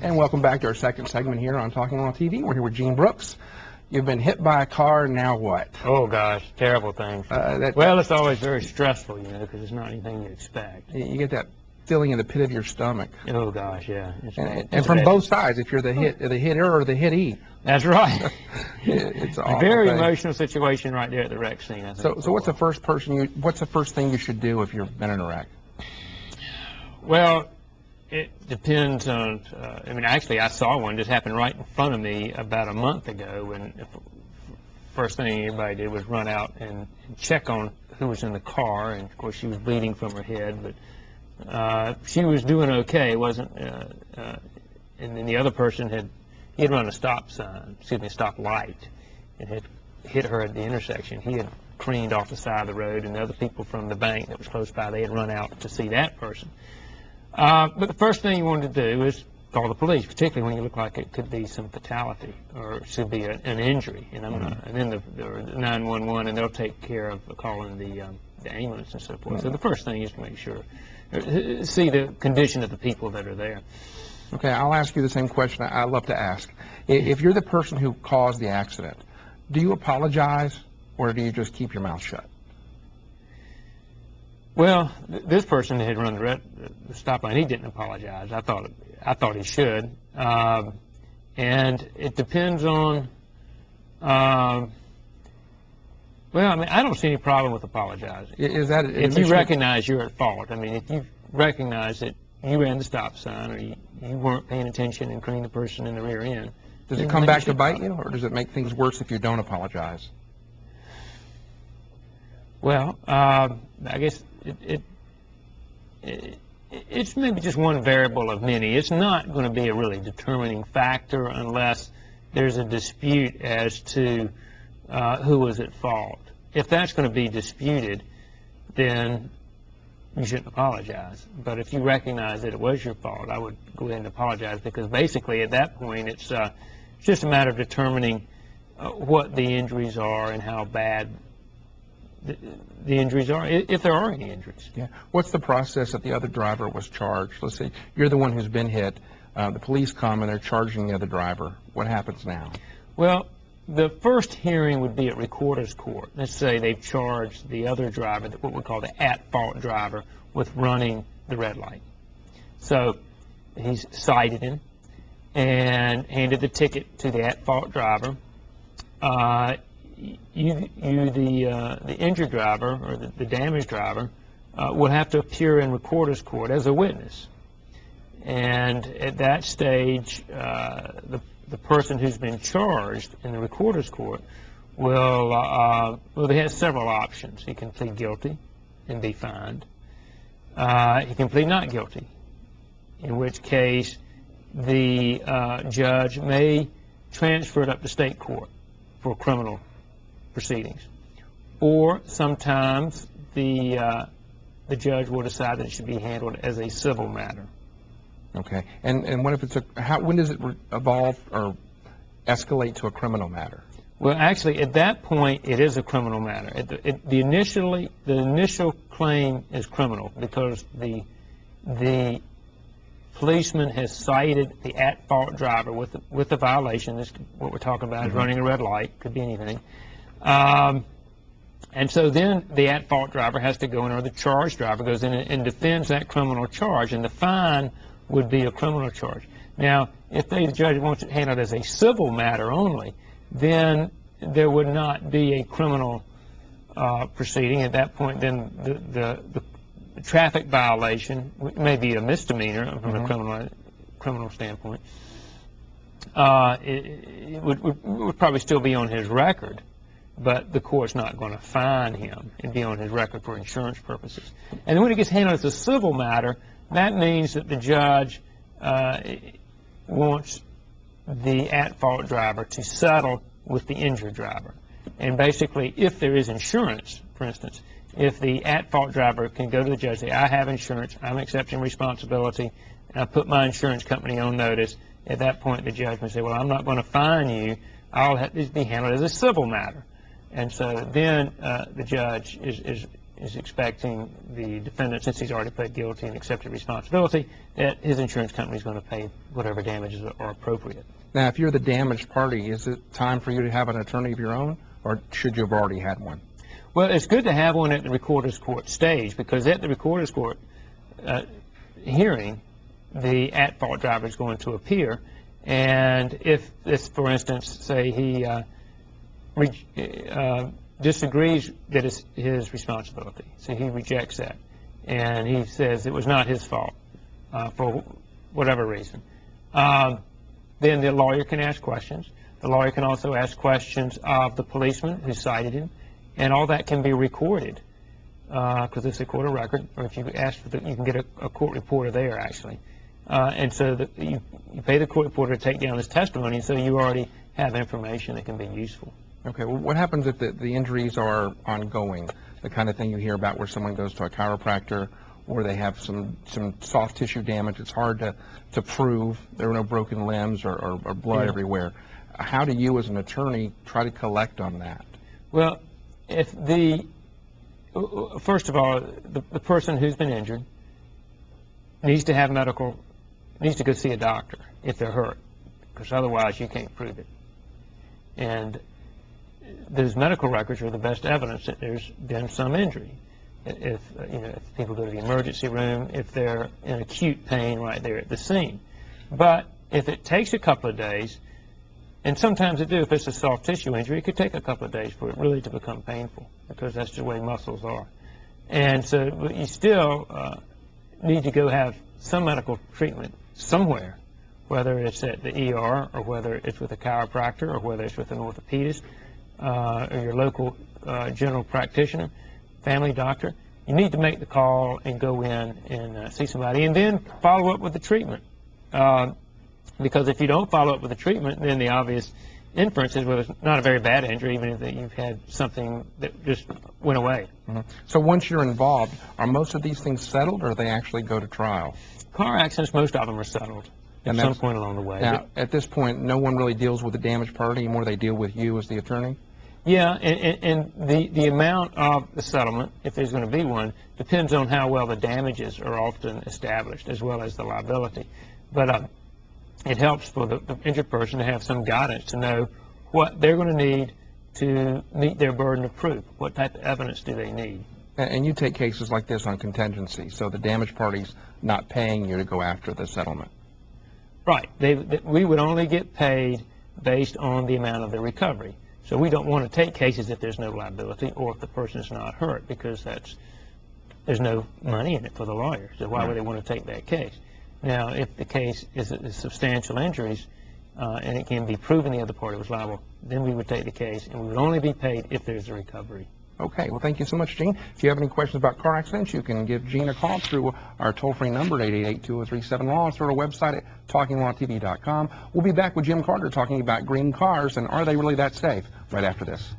And welcome back to our second segment here on Talking on TV. We're here with Gene Brooks. You've been hit by a car, now what? Oh gosh, terrible things. Well, it's always very stressful, you know, because it's not anything you expect. You get that feeling in the pit of your stomach. Oh gosh, yeah. And from both sides, if you're the hitter or the hittee. That's right. It's a very emotional situation right there at the wreck scene. I think. So what's the first thing you should do if you've been in a wreck? Well, it depends on, I mean, actually, I saw one just happen right in front of me about a month ago, and first thing anybody did was run out and check on who was in the car, and of course she was bleeding from her head, but she was doing okay. It wasn't, and then the other person had run a stop light, and had hit her at the intersection. He had careened off the side of the road, and the other people from the bank that was close by, they had run out to see that person. But the first thing you wanted to do is call the police, particularly when you look like it could be some fatality or it should be an injury. And then the 911, and they'll take care of calling the ambulance and so forth. So the first thing is to make sure, see the condition of the people that are there. Okay, I'll ask you the same question I love to ask. If you're the person who caused the accident, do you apologize or do you just keep your mouth shut? Well, this person had run the stop line. He didn't apologize. I thought he should, and it depends on. Well, I mean, I don't see any problem with apologizing. Is that if you recognize you're at fault? I mean, if you recognize that you ran the stop sign or you weren't paying attention and careened the person in the rear end. Does it come back to bite you, or does it make things worse if you don't apologize? Well, I guess it's maybe just one variable of many. It's not going to be a really determining factor unless there's a dispute as to who was at fault. If that's going to be disputed, then you shouldn't apologize. But if you recognize that it was your fault, I would go ahead and apologize, because basically at that point it's just a matter of determining what the injuries are and how bad the injuries are, if there are any injuries. Yeah. What's the process that the other driver was charged? Let's say you're the one who's been hit. The police come and they're charging the other driver. What happens now? Well, the first hearing would be at recorder's court. Let's say they've charged the other driver, what we call the at-fault driver, with running the red light. So he's cited him and handed the ticket to the at-fault driver. The injured driver or the damaged driver will have to appear in recorder's court as a witness, and at that stage the person who's been charged in the recorder's court will they have several options. He can plead guilty and be fined. He can plead not guilty, in which case the judge may transfer it up to state court for criminal proceedings, or sometimes the judge will decide that it should be handled as a civil matter. Okay, and what if it's when does it evolve or escalate to a criminal matter? Well, actually, at that point, it is a criminal matter. The initial claim is criminal because the policeman has cited the at-fault driver with the violation. This what we're talking about is running a red light. Could be anything. And so then the at-fault driver has to go in, or the charged driver goes in and defends that criminal charge, and the fine would be a criminal charge. Now, if the judge wants it handled as a civil matter only, then there would not be a criminal proceeding. At that point, then the traffic violation may be a misdemeanor from a criminal standpoint. It would probably still be on his record, but the court's not going to fine him. It'd be on his record for insurance purposes. And when it gets handled as a civil matter, that means that the judge wants the at-fault driver to settle with the injured driver. And basically, if there is insurance, for instance, if the at-fault driver can go to the judge and say, I have insurance, I'm accepting responsibility, and I put my insurance company on notice, at that point the judge may say, well, I'm not going to fine you, I'll have this be handled as a civil matter. And so then the judge is is expecting the defendant, since he's already pled guilty and accepted responsibility, that his insurance company is going to pay whatever damages are appropriate. Now, if you're the damaged party, is it time for you to have an attorney of your own, or should you have already had one? Well, it's good to have one at the recorder's court stage, because at the recorder's court hearing, the at-fault driver is going to appear, and if this, for instance, say he disagrees that it's his responsibility, so he rejects that, and he says it was not his fault for whatever reason, then the lawyer can ask questions. The lawyer can also ask questions of the policeman who cited him, and all that can be recorded because it's a court of record, or if you ask for you can get a court reporter there, actually. And so you pay the court reporter to take down his testimony, so you already have information that can be useful. Okay, well, what happens if the injuries are ongoing, the kind of thing you hear about where someone goes to a chiropractor or they have some soft tissue damage? It's hard to prove there are no broken limbs or blood everywhere. How do you as an attorney try to collect on that? Well, if first of all, the person who's been injured needs to go see a doctor if they're hurt, because otherwise you can't prove it. And those medical records are the best evidence that there's been some injury. If people go to the emergency room, if they're in acute pain right there at the scene. But if it takes a couple of days, and sometimes it do, if it's a soft tissue injury, it could take a couple of days for it really to become painful, because that's the way muscles are. And so you still need to go have some medical treatment somewhere, whether it's at the ER or whether it's with a chiropractor or whether it's with an orthopedist or your local general practitioner, family doctor. You need to make the call and go in and see somebody, and then follow up with the treatment. Because if you don't follow up with the treatment, then the obvious inference is, well, it's not a very bad injury, even if you've had something that just went away. Mm-hmm. So once you're involved, are most of these things settled, or they actually go to trial? Car accidents, most of them are settled at some point along the way. Now, at this point, no one really deals with the damaged party anymore. They deal with you as the attorney? Yeah, and the amount of the settlement, if there's going to be one, depends on how well the damages are often established, as well as the liability. But it helps for the injured person to have some guidance to know what they're going to need to meet their burden of proof. What type of evidence do they need? And you take cases like this on contingency, so the damaged party's not paying you to go after the settlement. Right. We would only get paid based on the amount of the recovery. So we don't want to take cases if there's no liability or if the person is not hurt, because there's no money in it for the lawyer. So why would they want to take that case? Now, if the case is substantial injuries and it can be proven the other party was liable, then we would take the case, and we would only be paid if there's a recovery. Okay, well, thank you so much, Gene. If you have any questions about car accidents, you can give Gene a call through our toll-free number at 888-2037-LAW, or our website at talkinglawtv.com. We'll be back with Jim Carter talking about green cars and are they really that safe right after this.